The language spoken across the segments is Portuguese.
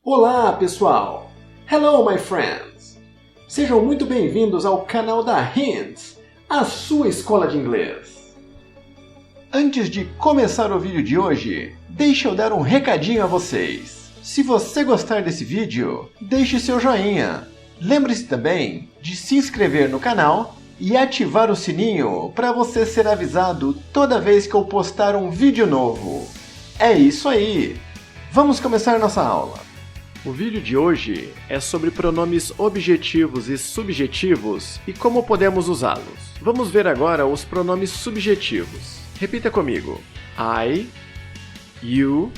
Olá, pessoal! Hello, my friends! Sejam muito bem-vindos ao canal da Hints, a sua escola de inglês. Antes de começar o vídeo de hoje, deixa eu dar um recadinho a vocês. Se você gostar desse vídeo, deixe seu joinha. Lembre-se também de se inscrever no canal e ativar o sininho para você ser avisado toda vez que eu postar um vídeo novo. É isso aí! Vamos começar nossa aula. O vídeo de hoje é sobre pronomes objetivos e subjetivos e como podemos usá-los. Vamos ver agora os pronomes subjetivos. Repita comigo. I, you,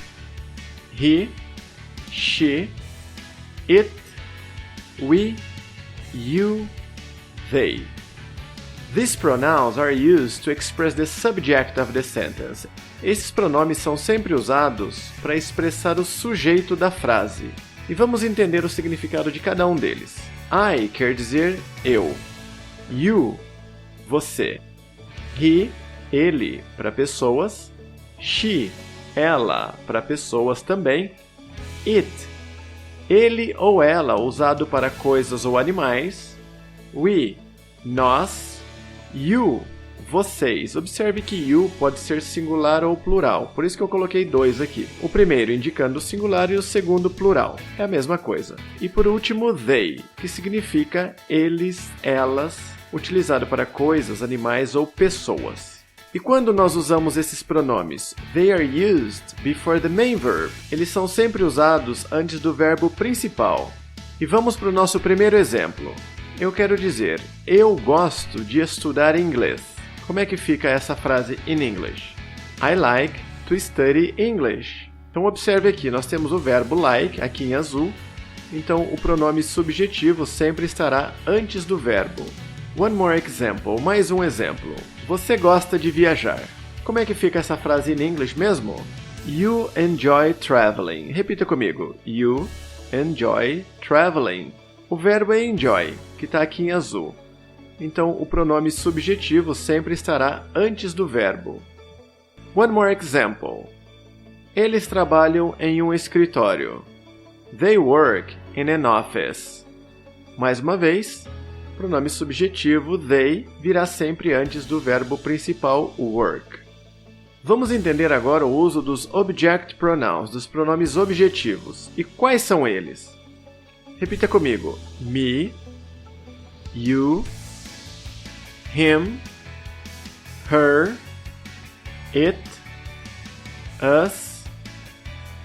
he, she, it, we, you, they. These pronouns are used to express the subject of the sentence. Esses pronomes são sempre usados para expressar o sujeito da frase. E vamos entender o significado de cada um deles. I quer dizer eu. You, você. He, ele, para pessoas. She, ela, para pessoas também. It, ele ou ela, usado para coisas ou animais. We, nós. You, vocês. Observe que you pode ser singular ou plural, por isso que eu coloquei dois aqui. O primeiro indicando o singular e o segundo plural. É a mesma coisa. E por último, they, que significa eles, elas, utilizado para coisas, animais ou pessoas. E quando nós usamos esses pronomes? They are used before the main verb. Eles são sempre usados antes do verbo principal. E vamos para o nosso primeiro exemplo. Eu quero dizer, eu gosto de estudar inglês. Como é que fica essa frase in English? I like to study English. Então observe aqui, nós temos o verbo like, aqui em azul. Então o pronome subjetivo sempre estará antes do verbo. One more example, mais um exemplo. Você gosta de viajar. Como é que fica essa frase in English mesmo? You enjoy traveling. Repita comigo. You enjoy traveling. O verbo é enjoy, que está aqui em azul. Então, o pronome subjetivo sempre estará antes do verbo. One more example. Eles trabalham em um escritório. They work in an office. Mais uma vez, o pronome subjetivo they virá sempre antes do verbo principal work. Vamos entender agora o uso dos object pronouns, dos pronomes objetivos. E quais são eles? Repita comigo. Me, you, him, her, it, us,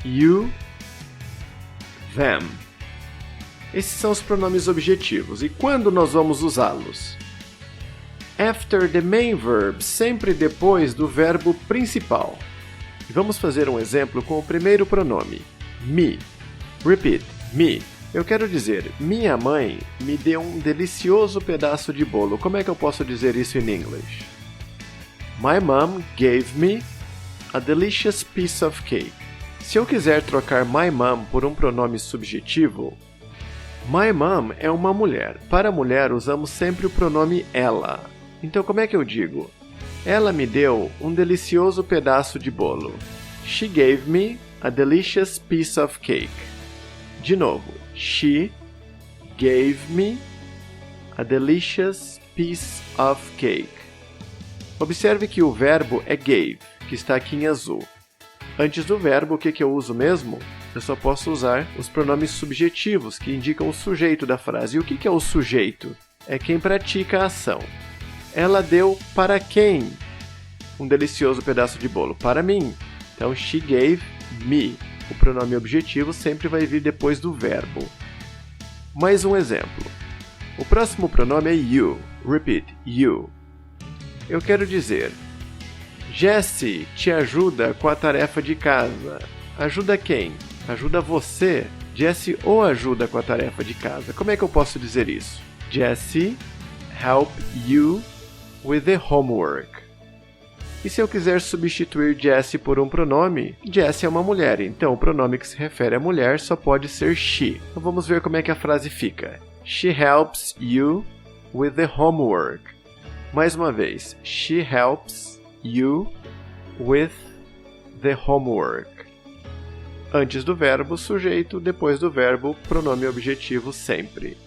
you, them. Esses são os pronomes objetivos. E quando nós vamos usá-los? After the main verb, sempre depois do verbo principal. E vamos fazer um exemplo com o primeiro pronome. Me. Repeat. Me. Eu quero dizer, minha mãe me deu um delicioso pedaço de bolo. Como é que eu posso dizer isso em English? My mom gave me a delicious piece of cake. Se eu quiser trocar my mom por um pronome subjetivo, my mom é uma mulher. Para mulher, usamos sempre o pronome ela. Então, como é que eu digo? Ela me deu um delicioso pedaço de bolo. She gave me a delicious piece of cake. De novo. She gave me a delicious piece of cake. Observe que o verbo é gave, que está aqui em azul. Antes do verbo, o que eu uso mesmo? Eu só posso usar os pronomes subjetivos, que indicam o sujeito da frase. E o que é o sujeito? É quem pratica a ação. Ela deu para quem um delicioso pedaço de bolo? Para mim. Então, she gave me. O pronome objetivo sempre vai vir depois do verbo. Mais um exemplo. O próximo pronome é you. Repeat, you. Eu quero dizer, Jessie te ajuda com a tarefa de casa. Ajuda quem? Ajuda você. Jessie o ajuda com a tarefa de casa. Como é que eu posso dizer isso? Jessie help you with the homework. E se eu quiser substituir Jessie por um pronome, Jessie é uma mulher, então o pronome que se refere à mulher só pode ser she. Então vamos ver como é que a frase fica. She helps you with the homework. Mais uma vez. She helps you with the homework. Antes do verbo, sujeito, depois do verbo, pronome objetivo sempre.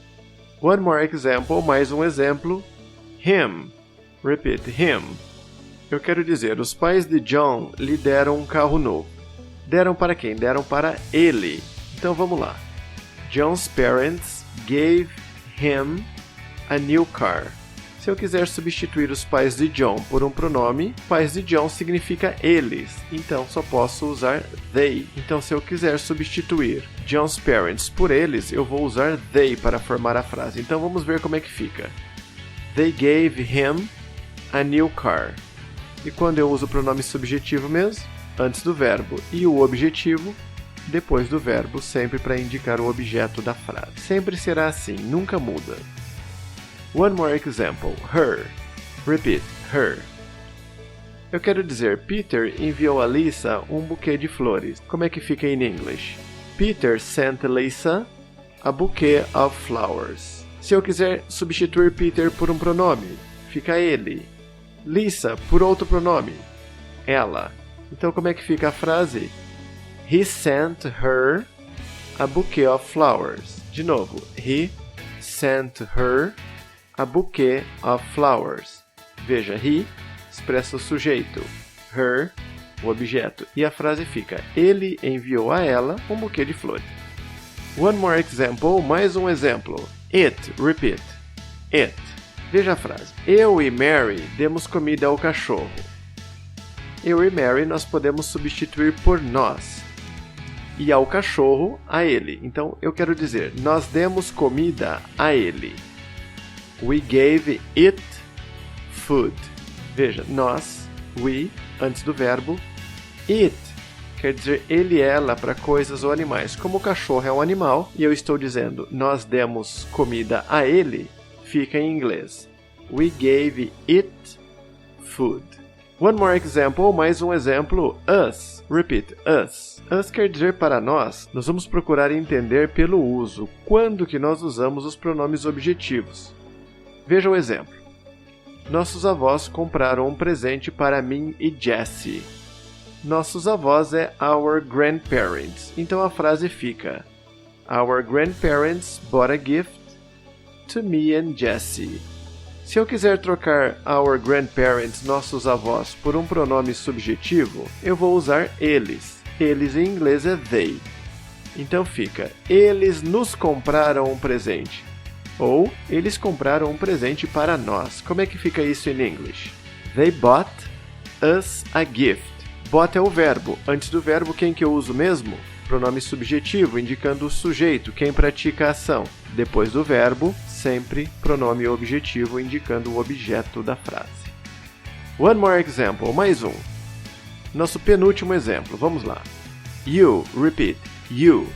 One more example, mais um exemplo. Him. Repeat, him. Eu quero dizer, os pais de John lhe deram um carro novo. Deram para quem? Deram para ele. Então vamos lá. John's parents gave him a new car. Se eu quiser substituir os pais de John por um pronome, pais de John significa eles, então só posso usar they. Então se eu quiser substituir John's parents por eles, eu vou usar they para formar a frase. Então vamos ver como é que fica. They gave him a new car. E quando eu uso o pronome subjetivo mesmo, antes do verbo, e o objetivo, depois do verbo, sempre para indicar o objeto da frase. Sempre será assim, nunca muda. One more example. Her. Repeat. Her. Eu quero dizer, Peter enviou a Lisa um buquê de flores. Como é que fica em English? Peter sent Lisa a bouquet of flowers. Se eu quiser substituir Peter por um pronome, fica ele. Lisa por outro pronome, ela. Então como é que fica a frase? He sent her a bouquet of flowers. De novo. He sent her a bouquet of flowers. Veja, he expressa o sujeito, her, o objeto, e a frase fica, ele enviou a ela um buquê de flores. One more example, mais um exemplo. It, repeat, it. Veja a frase, eu e Mary demos comida ao cachorro. Eu e Mary nós podemos substituir por nós. E ao cachorro, a ele. Então eu quero dizer, nós demos comida a ele. We gave it food. Veja, nós, we, antes do verbo, it, quer dizer ele e ela para coisas ou animais. Como o cachorro é um animal, e eu estou dizendo nós demos comida a ele, fica em inglês. We gave it food. One more example, mais um exemplo, us. Repeat, us. Us quer dizer para nós, nós vamos procurar entender pelo uso, quando que nós usamos os pronomes objetivos. Veja o exemplo. Nossos avós compraram um presente para mim e Jessie. Nossos avós é our grandparents. Então a frase fica Our grandparents bought a gift to me and Jessie. Se eu quiser trocar our grandparents, nossos avós, por um pronome subjetivo, eu vou usar eles. Eles em inglês é they. Então fica eles nos compraram um presente. Ou, eles compraram um presente para nós. Como é que fica isso em English? They bought us a gift. Bought é o verbo. Antes do verbo, quem que eu uso mesmo? Pronome subjetivo, indicando o sujeito, quem pratica a ação. Depois do verbo, sempre pronome objetivo, indicando o objeto da frase. One more example, mais um. Nosso penúltimo exemplo, vamos lá. You, repeat, you.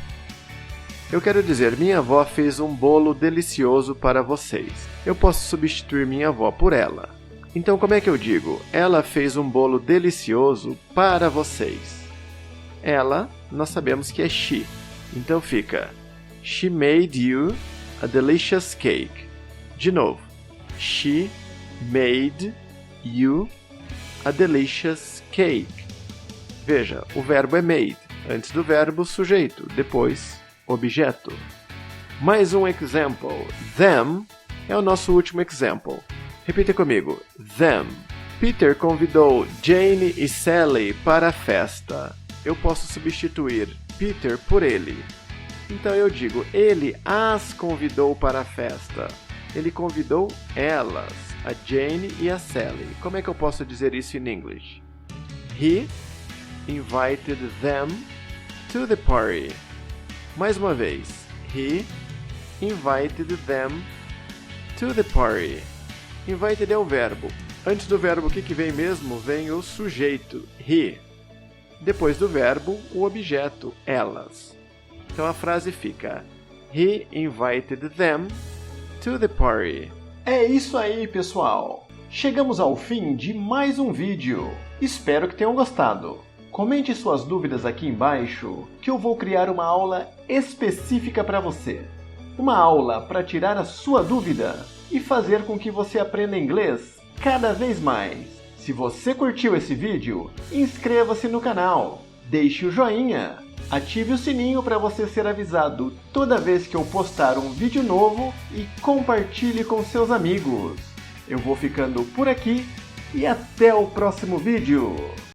Eu quero dizer, minha avó fez um bolo delicioso para vocês. Eu posso substituir minha avó por ela. Então, como é que eu digo? Ela fez um bolo delicioso para vocês. Ela, nós sabemos que é she. Então fica, she made you a delicious cake. De novo, she made you a delicious cake. Veja, o verbo é made. Antes do verbo, sujeito. Depois, objeto. Mais um example. Them é o nosso último example. Repita comigo. Them. Peter convidou Jane e Sally para a festa. Eu posso substituir Peter por ele. Então eu digo, ele as convidou para a festa. Ele convidou elas, a Jane e a Sally. Como é que eu posso dizer isso em English? He invited them to the party. Mais uma vez. He invited them to the party. Invited é o verbo. Antes do verbo, o que vem mesmo? Vem o sujeito, he. Depois do verbo, o objeto, elas. Então a frase fica He invited them to the party. É isso aí, pessoal! Chegamos ao fim de mais um vídeo. Espero que tenham gostado. Comente suas dúvidas aqui embaixo, que eu vou criar uma aula específica para você. Uma aula para tirar a sua dúvida e fazer com que você aprenda inglês cada vez mais. Se você curtiu esse vídeo, inscreva-se no canal, deixe o joinha, ative o sininho para você ser avisado toda vez que eu postar um vídeo novo e compartilhe com seus amigos. Eu vou ficando por aqui e até o próximo vídeo!